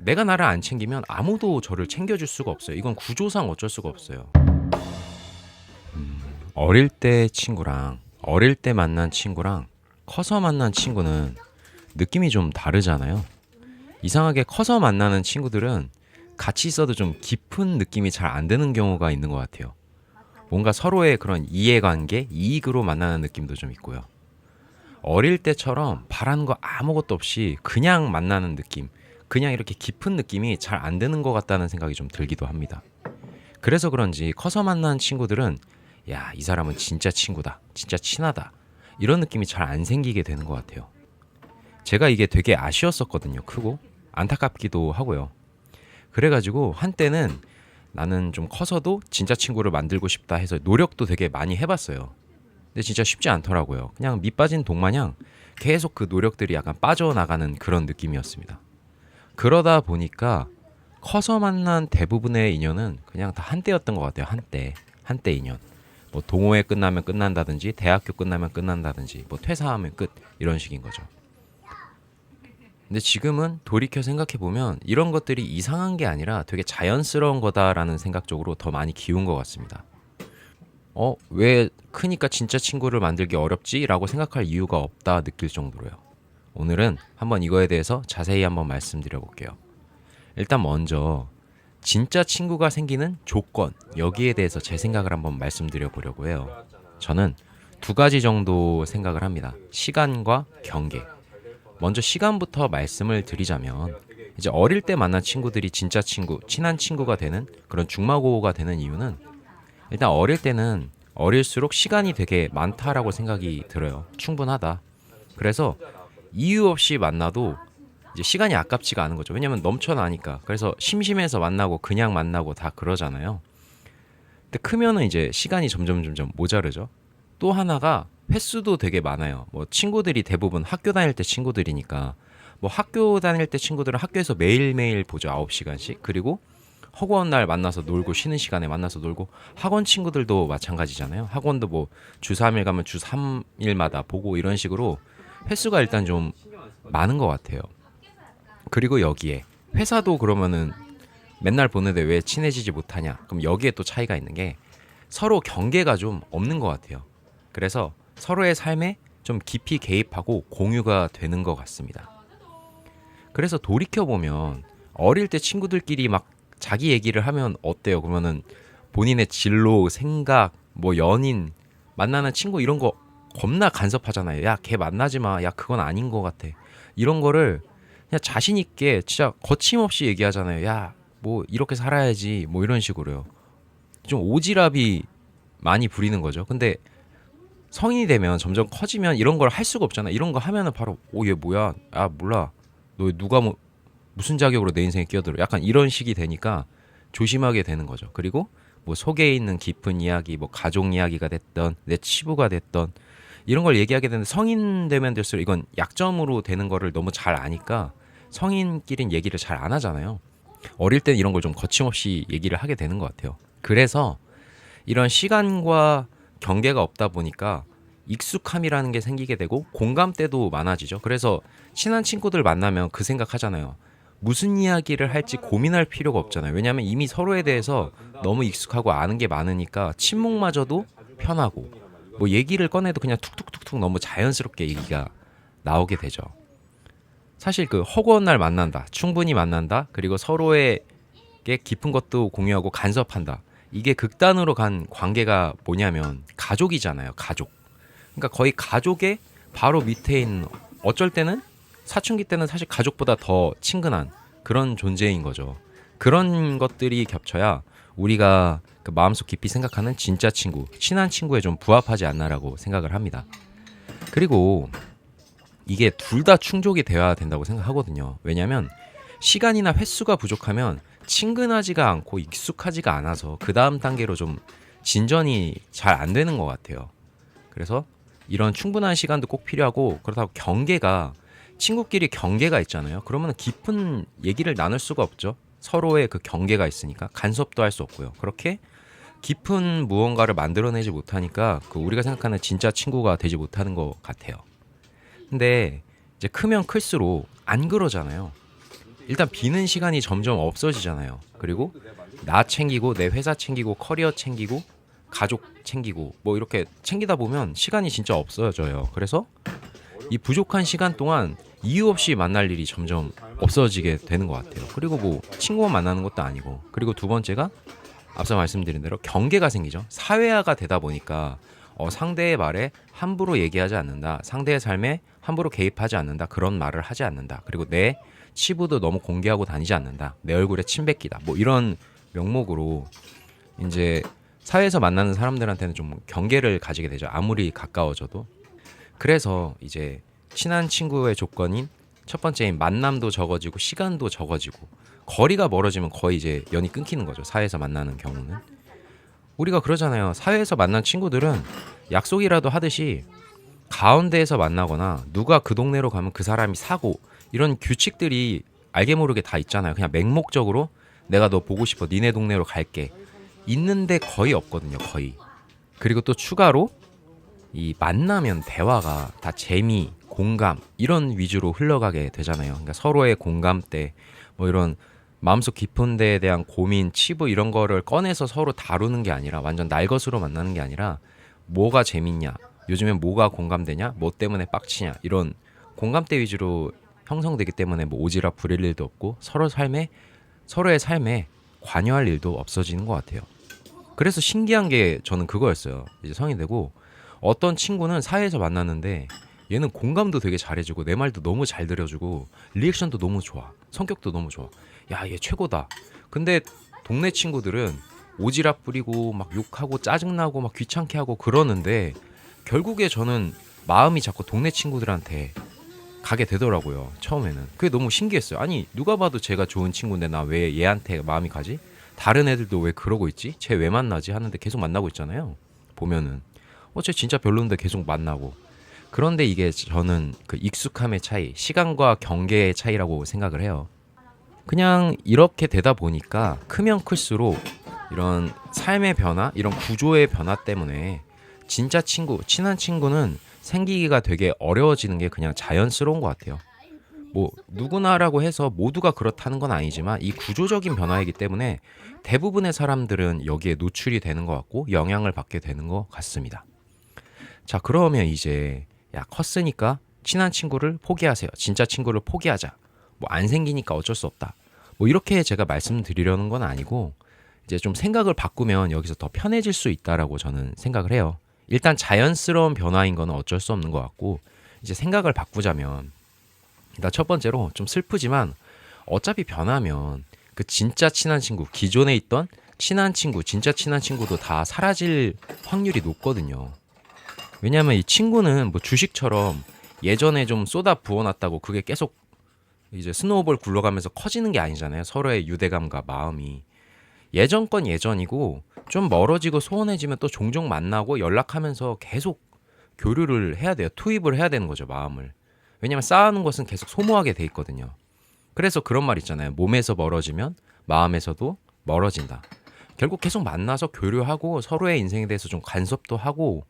내가 나를 안 챙기면 아무도 저를 챙겨줄 수가 없어요. 이건 구조상 어쩔 수가 없어요. 어릴 때 친구랑 어릴 때 만난 친구랑 커서 만난 친구는 느낌이 좀 다르잖아요. 이상하게 커서 만나는 친구들은 같이 있어도 좀 깊은 느낌이 잘 안 드는 경우가 있는 것 같아요. 뭔가 서로의 그런 이해관계, 이익으로 만나는 느낌도 좀 있고요. 어릴 때처럼 바라는 거 아무것도 없이 그냥 만나는 느낌, 그냥 이렇게 깊은 느낌이 잘 안 드는 것 같다는 생각이 좀 들기도 합니다. 그래서 그런지 커서 만난 친구들은 야, 이 사람은 진짜 친구다, 진짜 친하다, 이런 느낌이 잘 안 생기게 되는 것 같아요. 제가 이게 되게 아쉬웠었거든요. 크고 안타깝기도 하고요. 그래가지고 한때는 나는 좀 커서도 진짜 친구를 만들고 싶다 해서 노력도 되게 많이 해봤어요. 근데 진짜 쉽지 않더라고요. 그냥 밑 빠진 독마냥 계속 그 노력들이 약간 빠져나가는 그런 느낌이었습니다. 그러다 보니까 커서 만난 대부분의 인연은 그냥 다 한때였던 것 같아요. 한때 인연. 뭐 동호회 끝나면 끝난다든지 대학교 끝나면 끝난다든지 뭐 퇴사하면 끝, 이런 식인 거죠. 근데 지금은 돌이켜 생각해 보면 이런 것들이 이상한 게 아니라 되게 자연스러운 거다라는 생각 쪽으로 더 많이 기운 것 같습니다. 왜 크니까 진짜 친구를 만들기 어렵지? 라고 생각할 이유가 없다 느낄 정도로요. 오늘은 한번 이거에 대해서 자세히 한번 말씀드려 볼게요. 일단 먼저 진짜 친구가 생기는 조건, 여기에 대해서 제 생각을 한번 말씀드려 보려고 해요. 저는 두 가지 정도 생각을 합니다. 시간과 경계. 먼저 시간부터 말씀을 드리자면, 이제 어릴 때 만난 친구들이 진짜 친구, 친한 친구가 되는 그런 중마고가 되는 이유는, 일단 어릴 때는 어릴수록 시간이 되게 많다라고 생각이 들어요. 충분하다. 그래서 이유 없이 만나도 이제 시간이 아깝지가 않은 거죠. 왜냐면 넘쳐나니까. 그래서 심심해서 만나고 그냥 만나고 다 그러잖아요. 근데 크면은 이제 시간이 점점 모자르죠. 또 하나가 횟수도 되게 많아요. 뭐 친구들이 대부분 학교 다닐 때 친구들이니까, 뭐 학교 다닐 때 친구들은 학교에서 매일매일 보죠. 9시간씩. 그리고 허구한 날 만나서 놀고, 쉬는 시간에 만나서 놀고, 학원 친구들도 마찬가지잖아요. 학원도 뭐 주 3일 가면 주 3일마다 보고, 이런 식으로 횟수가 일단 좀 많은 것 같아요. 그리고 여기에 회사도 그러면은 맨날 보는데 왜 친해지지 못하냐? 그럼 여기에 또 차이가 있는 게 서로 경계가 좀 없는 것 같아요. 그래서 서로의 삶에 좀 깊이 개입하고 공유가 되는 것 같습니다. 그래서 돌이켜보면 어릴 때 친구들끼리 막 자기 얘기를 하면 어때요? 그러면은 본인의 진로, 생각, 뭐 연인, 만나는 친구 이런 거 겁나 간섭하잖아요. 야, 걔 만나지 마. 야, 그건 아닌 것 같아. 이런 거를 그냥 자신 있게 진짜 거침없이 얘기하잖아요. 야, 뭐 이렇게 살아야지. 뭐 이런 식으로요. 좀 오지랖이 많이 부리는 거죠. 근데 성인이 되면 점점 커지면 이런 걸 할 수가 없잖아. 이런 거 하면은 바로 얘 뭐야? 아, 몰라. 너 누가 뭐 무슨 자격으로 내 인생에 끼어들어? 약간 이런 식이 되니까 조심하게 되는 거죠. 그리고 뭐 속에 있는 깊은 이야기, 뭐 가족 이야기가 됐던 내 치부가 됐던 이런 걸 얘기하게 되는데, 성인 되면 될수록 이건 약점으로 되는 거를 너무 잘 아니까 성인끼리는 얘기를 잘 안 하잖아요. 어릴 땐 이런 걸 좀 거침없이 얘기를 하게 되는 것 같아요. 그래서 이런 시간과 경계가 없다 보니까 익숙함이라는 게 생기게 되고 공감대도 많아지죠. 그래서 친한 친구들 만나면 그 생각하잖아요. 무슨 이야기를 할지 고민할 필요가 없잖아요. 왜냐하면 이미 서로에 대해서 너무 익숙하고 아는 게 많으니까 침묵마저도 편하고, 뭐 얘기를 꺼내도 그냥 툭툭툭툭 너무 자연스럽게 얘기가 나오게 되죠. 사실 그 허구한 날 만난다, 충분히 만난다, 그리고 서로에게 깊은 것도 공유하고 간섭한다. 이게 극단으로 간 관계가 뭐냐면 가족이잖아요. 가족. 그러니까 거의 가족의 바로 밑에 있는, 어쩔 때는 사춘기 때는 사실 가족보다 더 친근한 그런 존재인 거죠. 그런 것들이 겹쳐야 우리가 그 마음속 깊이 생각하는 진짜 친구, 친한 친구에 좀 부합하지 않나라고 생각을 합니다. 그리고 이게 둘 다 충족이 되어야 된다고 생각하거든요. 왜냐하면 시간이나 횟수가 부족하면 친근하지가 않고 익숙하지가 않아서 그 다음 단계로 좀 진전이 잘 안 되는 것 같아요. 그래서 이런 충분한 시간도 꼭 필요하고, 그렇다고 경계가, 친구끼리 경계가 있잖아요. 그러면 깊은 얘기를 나눌 수가 없죠. 서로의 그 경계가 있으니까 간섭도 할 수 없고요. 그렇게 깊은 무언가를 만들어내지 못하니까 그 우리가 생각하는 진짜 친구가 되지 못하는 것 같아요. 근데 이제 크면 클수록 안 그러잖아요. 일단 비는 시간이 점점 없어지잖아요. 그리고 나 챙기고 내 회사 챙기고 커리어 챙기고 가족 챙기고 뭐 이렇게 챙기다 보면 시간이 진짜 없어져요. 그래서 이 부족한 시간 동안 이유 없이 만날 일이 점점 없어지게 되는 것 같아요. 그리고 뭐 친구만 만나는 것도 아니고, 그리고 두 번째가 앞서 말씀드린 대로 경계가 생기죠. 사회화가 되다 보니까 상대의 말에 함부로 얘기하지 않는다, 상대의 삶에 함부로 개입하지 않는다, 그런 말을 하지 않는다, 그리고 내 치부도 너무 공개하고 다니지 않는다, 내 얼굴에 침 뱉기다, 뭐 이런 명목으로 이제 사회에서 만나는 사람들한테는 좀 경계를 가지게 되죠. 아무리 가까워져도. 그래서 이제 친한 친구의 조건인 첫 번째인 만남도 적어지고 시간도 적어지고 거리가 멀어지면 거의 이제 연이 끊기는 거죠. 사회에서 만나는 경우는. 우리가 그러잖아요. 사회에서 만난 친구들은 약속이라도 하듯이 가운데에서 만나거나 누가 그 동네로 가면 그 사람이 사고, 이런 규칙들이 알게 모르게 다 있잖아요. 그냥 맹목적으로 내가 너 보고 싶어, 니네 동네로 갈게, 있는데 거의 없거든요. 거의. 그리고 또 추가로 이 만나면 대화가 다 재미, 공감 이런 위주로 흘러가게 되잖아요. 그러니까 서로의 공감대, 뭐 이런 마음속 깊은 데에 대한 고민, 치부 이런 거를 꺼내서 서로 다루는 게 아니라, 완전 날것으로 만나는 게 아니라 뭐가 재밌냐, 요즘엔 뭐가 공감되냐, 뭐 때문에 빡치냐, 이런 공감대 위주로 형성되기 때문에 뭐 오지랖 부릴 일도 없고 서로의 삶에 관여할 일도 없어지는 것 같아요. 그래서 신기한 게 저는 그거였어요. 이제 성인 되고 어떤 친구는 사회에서 만났는데 얘는 공감도 되게 잘해주고 내 말도 너무 잘 들어주고 리액션도 너무 좋아, 성격도 너무 좋아, 야 얘 최고다. 근데 동네 친구들은 오지랖 부리고 막 욕하고 짜증나고 막 귀찮게 하고 그러는데 결국에 저는 마음이 자꾸 동네 친구들한테 가게 되더라고요. 처음에는 그게 너무 신기했어요. 아니 누가 봐도 제가 좋은 친구인데 나 왜 얘한테 마음이 가지? 다른 애들도 왜 그러고 있지? 쟤 왜 만나지? 하는데 계속 만나고 있잖아요. 보면은 쟤 진짜 별론데 계속 만나고. 그런데 이게 저는 그 익숙함의 차이, 시간과 경계의 차이라고 생각을 해요. 그냥 이렇게 되다 보니까 크면 클수록 이런 삶의 변화, 이런 구조의 변화 때문에 진짜 친구, 친한 친구는 생기기가 되게 어려워지는 게 그냥 자연스러운 것 같아요. 뭐 누구나라고 해서 모두가 그렇다는 건 아니지만 이 구조적인 변화이기 때문에 대부분의 사람들은 여기에 노출이 되는 것 같고 영향을 받게 되는 것 같습니다. 자, 그러면 이제 야 컸으니까 친한 친구를 포기하세요, 진짜 친구를 포기하자, 뭐 안 생기니까 어쩔 수 없다, 뭐 이렇게 제가 말씀드리려는 건 아니고, 이제 좀 생각을 바꾸면 여기서 더 편해질 수 있다라고 저는 생각을 해요. 일단 자연스러운 변화인 거는 어쩔 수 없는 것 같고, 이제 생각을 바꾸자면 일단 첫 번째로 좀 슬프지만 어차피 변하면 그 진짜 친한 친구, 기존에 있던 친한 친구, 진짜 친한 친구도 다 사라질 확률이 높거든요. 왜냐하면 이 친구는 뭐 주식처럼 예전에 좀 쏟아 부어놨다고 그게 계속 이제 스노우볼 굴러가면서 커지는 게 아니잖아요. 서로의 유대감과 마음이. 예전 건 예전이고 좀 멀어지고 소원해지면 또 종종 만나고 연락하면서 계속 교류를 해야 돼요. 투입을 해야 되는 거죠, 마음을. 왜냐면 쌓아놓은 것은 계속 소모하게 돼 있거든요. 그래서 그런 말 있잖아요. 몸에서 멀어지면 마음에서도 멀어진다. 결국 계속 만나서 교류하고 서로의 인생에 대해서 좀 간섭도 하고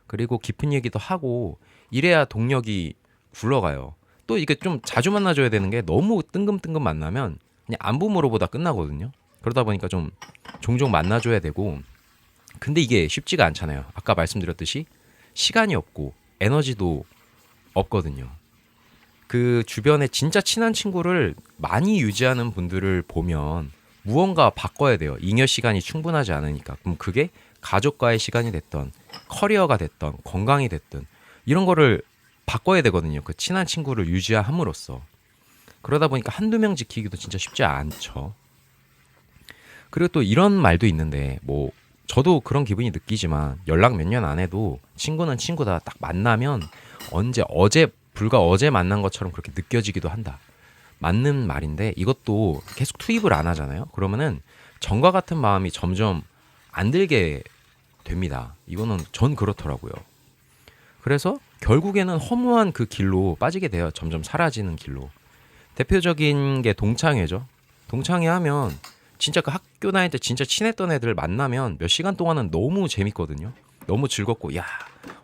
그리고 깊은 얘기도 하고 이래야 동력이 굴러가요. 또 이게 좀 자주 만나줘야 되는 게 너무 뜬금뜬금 만나면 그냥 안부 물어보다 끝나거든요. 그러다 보니까 좀 종종 만나줘야 되고, 근데 이게 쉽지가 않잖아요. 아까 말씀드렸듯이 시간이 없고 에너지도 없거든요. 그 주변에 진짜 친한 친구를 많이 유지하는 분들을 보면 무언가 바꿔야 돼요. 잉여 시간이 충분하지 않으니까. 그럼 그게 가족과의 시간이 됐던 커리어가 됐던 건강이 됐든 이런 거를 바꿔야 되거든요. 그 친한 친구를 유지함으로써. 그러다 보니까 한두 명 지키기도 진짜 쉽지 않죠. 그리고 또 이런 말도 있는데, 뭐 저도 그런 기분이 느끼지만 연락 몇 년 안 해도 친구는 친구다. 딱 만나면 불과 어제 만난 것처럼 그렇게 느껴지기도 한다. 맞는 말인데 이것도 계속 투입을 안 하잖아요. 그러면은 전과 같은 마음이 점점 안 들게 됩니다. 이거는 전 그렇더라고요. 그래서 결국에는 허무한 그 길로 빠지게 돼요. 점점 사라지는 길로. 대표적인 게 동창회죠. 동창회 하면 진짜 그 학교 다닐 때 진짜 친했던 애들 만나면 몇 시간 동안은 너무 재밌거든요. 너무 즐겁고, 야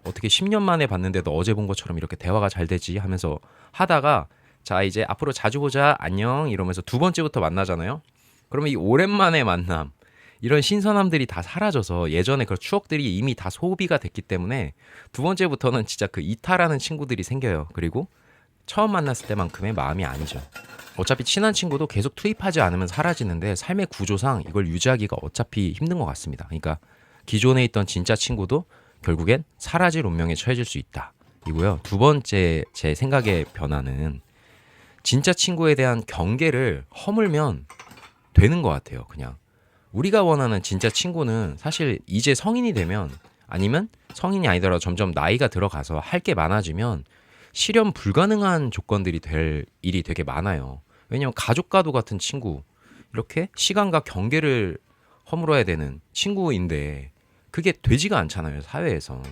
어떻게 10년 만에 봤는데도 어제 본 것처럼 이렇게 대화가 잘 되지 하면서 하다가 자, 이제 앞으로 자주 보자. 안녕. 이러면서 두 번째부터 만나잖아요. 그러면 이 오랜만에 만남, 이런 신선함들이 다 사라져서 예전에 그런 추억들이 이미 다 소비가 됐기 때문에 두 번째부터는 진짜 그 이탈하는 친구들이 생겨요. 그리고 처음 만났을 때만큼의 마음이 아니죠. 어차피 친한 친구도 계속 투입하지 않으면 사라지는데 삶의 구조상 이걸 유지하기가 어차피 힘든 것 같습니다. 그러니까 기존에 있던 진짜 친구도 결국엔 사라질 운명에 처해질 수 있다. 이고요. 두 번째 제 생각의 변화는 진짜 친구에 대한 경계를 허물면 되는 것 같아요. 그냥 우리가 원하는 진짜 친구는 사실 이제 성인이 되면, 아니면 성인이 아니더라도 점점 나이가 들어가서 할 게 많아지면 실현 불가능한 조건들이 될 일이 되게 많아요. 왜냐면 가족과도 같은 친구, 이렇게 시간과 경계를 허물어야 되는 친구인데 그게 되지가 않잖아요, 사회에서.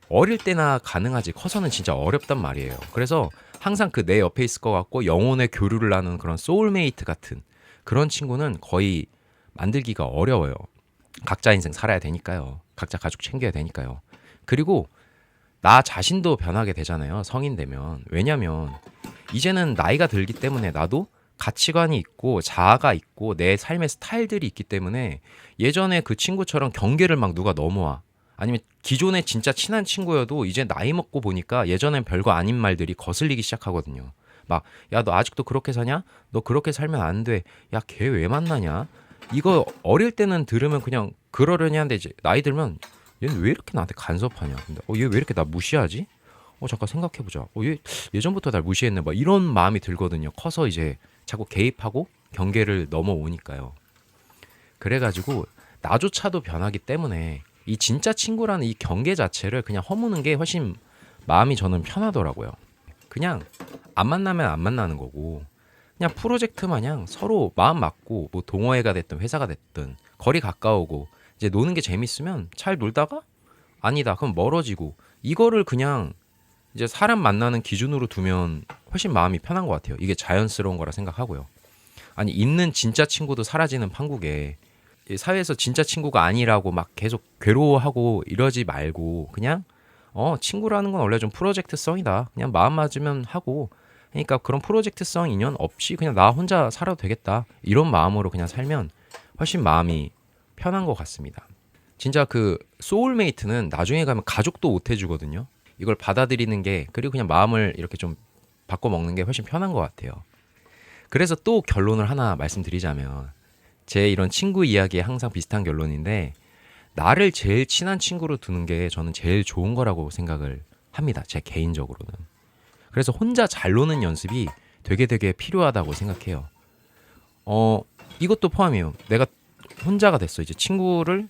어릴 때나 가능하지 커서는 진짜 어렵단 말이에요. 그래서 항상 그 내 옆에 있을 것 같고 영혼의 교류를 나누는 그런 소울메이트 같은 그런 친구는 거의 만들기가 어려워요. 각자 인생 살아야 되니까요. 각자 가족 챙겨야 되니까요. 그리고 나 자신도 변하게 되잖아요, 성인 되면. 왜냐면 이제는 나이가 들기 때문에 나도 가치관이 있고 자아가 있고 내 삶의 스타일들이 있기 때문에 예전에 그 친구처럼 경계를 막 누가 넘어와, 아니면 기존에 진짜 친한 친구여도 이제 나이 먹고 보니까 예전엔 별거 아닌 말들이 거슬리기 시작하거든요. 막, 야, 너 아직도 그렇게 사냐? 너 그렇게 살면 안 돼. 야, 걔 왜 만나냐? 이거 어릴 때는 들으면 그냥 그러려니 한데 이제 나이 들면 얘는 왜 이렇게 나한테 간섭하냐? 근데 얘 왜 이렇게 나 무시하지? 잠깐 생각해보자. 얘 예전부터 날 무시했네. 막 이런 마음이 들거든요. 커서 이제 자꾸 개입하고 경계를 넘어오니까요. 그래가지고 나조차도 변하기 때문에 이 진짜 친구라는 이 경계 자체를 그냥 허무는 게 훨씬 마음이 저는 편하더라고요. 그냥 안 만나면 안 만나는 거고, 그냥 프로젝트 마냥 서로 마음 맞고, 뭐 동호회가 됐든 회사가 됐든 거리 가까우고 이제 노는 게 재밌으면 잘 놀다가 아니다 그럼 멀어지고, 이거를 그냥 이제 사람 만나는 기준으로 두면 훨씬 마음이 편한 것 같아요. 이게 자연스러운 거라 생각하고요. 아니, 있는 진짜 친구도 사라지는 판국에 이 사회에서 진짜 친구가 아니라고 막 계속 괴로워하고 이러지 말고 그냥 친구라는 건 원래 좀 프로젝트성이다. 그냥 마음 맞으면 하고, 그러니까 그런 프로젝트성 인연 없이 그냥 나 혼자 살아도 되겠다. 이런 마음으로 그냥 살면 훨씬 마음이 편한 것 같습니다. 진짜 그 소울메이트는 나중에 가면 가족도 못 해주거든요. 이걸 받아들이는 게, 그리고 그냥 마음을 이렇게 좀 바꿔 먹는 게 훨씬 편한 것 같아요. 그래서 또 결론을 하나 말씀드리자면, 제 이런 친구 이야기에 항상 비슷한 결론인데, 나를 제일 친한 친구로 두는 게 저는 제일 좋은 거라고 생각을 합니다. 제 개인적으로는. 그래서 혼자 잘 노는 연습이 되게 필요하다고 생각해요. 이것도 포함이에요. 내가 혼자가 됐어. 이제 친구를,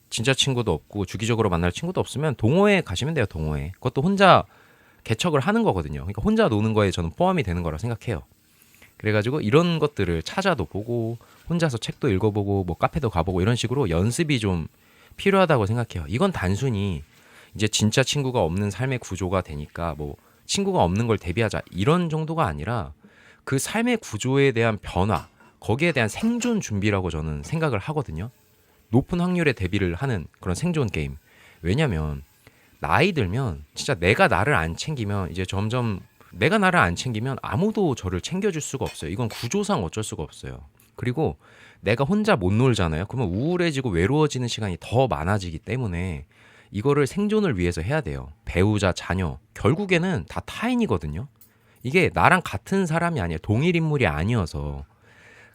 진짜 친구도 없고 주기적으로 만날 친구도 없으면 동호회 가시면 돼요. 동호회. 그것도 혼자 개척을 하는 거거든요. 그러니까 혼자 노는 거에 저는 포함이 되는 거라 생각해요. 그래가지고 이런 것들을 찾아도 보고 혼자서 책도 읽어보고 뭐 카페도 가보고 이런 식으로 연습이 좀 필요하다고 생각해요. 이건 단순히 이제 진짜 친구가 없는 삶의 구조가 되니까 뭐 친구가 없는 걸 대비하자 이런 정도가 아니라 그 삶의 구조에 대한 변화, 거기에 대한 생존 준비라고 저는 생각을 하거든요. 높은 확률의 대비를 하는 그런 생존 게임. 왜냐면 나이 들면 진짜 내가 나를 안 챙기면 이제 점점, 내가 나를 안 챙기면 아무도 저를 챙겨줄 수가 없어요. 이건 구조상 어쩔 수가 없어요. 그리고 내가 혼자 못 놀잖아요. 그러면 우울해지고 외로워지는 시간이 더 많아지기 때문에 이거를 생존을 위해서 해야 돼요. 배우자, 자녀, 결국에는 다 타인이거든요. 이게 나랑 같은 사람이 아니에요. 동일 인물이 아니어서.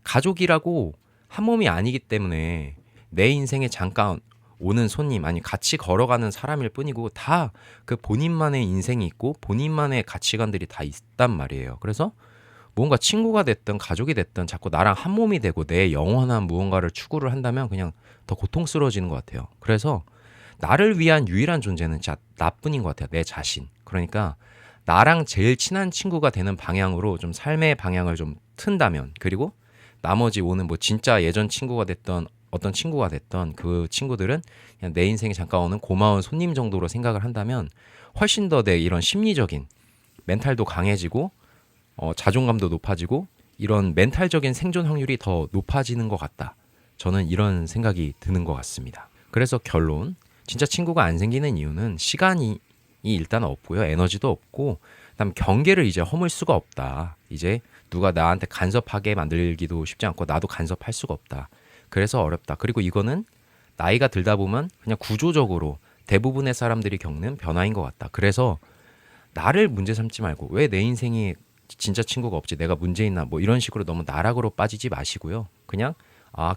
가족이라고 한 몸이 아니기 때문에 내 인생에 잠깐 오는 손님, 아니 같이 걸어가는 사람일 뿐이고 다 그 본인만의 인생이 있고 본인만의 가치관들이 다 있단 말이에요. 그래서 무언가 친구가 됐든 가족이 됐든 자꾸 나랑 한 몸이 되고 내 영원한 무언가를 추구를 한다면 그냥 더 고통스러워지는 것 같아요. 그래서 나를 위한 유일한 존재는 진짜 나뿐인 것 같아요. 내 자신. 그러니까 나랑 제일 친한 친구가 되는 방향으로 좀 삶의 방향을 좀 튼다면, 그리고 나머지 오는 뭐 진짜 예전 친구가 됐던 어떤 친구가 됐던 그 친구들은 그냥 내 인생에 잠깐 오는 고마운 손님 정도로 생각을 한다면 훨씬 더 내 이런 심리적인 멘탈도 강해지고 자존감도 높아지고 이런 멘탈적인 생존 확률이 더 높아지는 것 같다. 저는 이런 생각이 드는 것 같습니다. 그래서 결론, 진짜 친구가 안 생기는 이유는 시간이 일단 없고요. 에너지도 없고 그다음 경계를 이제 허물 수가 없다. 이제 누가 나한테 간섭하게 만들기도 쉽지 않고 나도 간섭할 수가 없다. 그래서 어렵다. 그리고 이거는 나이가 들다 보면 그냥 구조적으로 대부분의 사람들이 겪는 변화인 것 같다. 그래서 나를 문제 삼지 말고 왜 내 인생에 진짜 친구가 없지? 내가 문제 있나? 뭐 이런 식으로 너무 나락으로 빠지지 마시고요. 그냥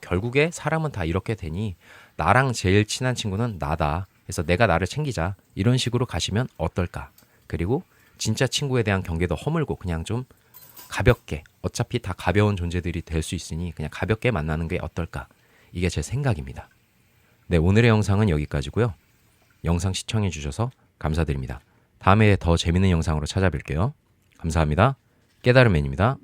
결국에 사람은 다 이렇게 되니 나랑 제일 친한 친구는 나다. 그래서 내가 나를 챙기자. 이런 식으로 가시면 어떨까? 그리고 진짜 친구에 대한 경계도 허물고 그냥 좀 가볍게 어차피 다 가벼운 존재들이 될 수 있으니 그냥 가볍게 만나는 게 어떨까? 이게 제 생각입니다. 네, 오늘의 영상은 여기까지고요. 영상 시청해 주셔서 감사드립니다. 다음에 더 재밌는 영상으로 찾아뵐게요. 감사합니다. 깨달음맨입니다.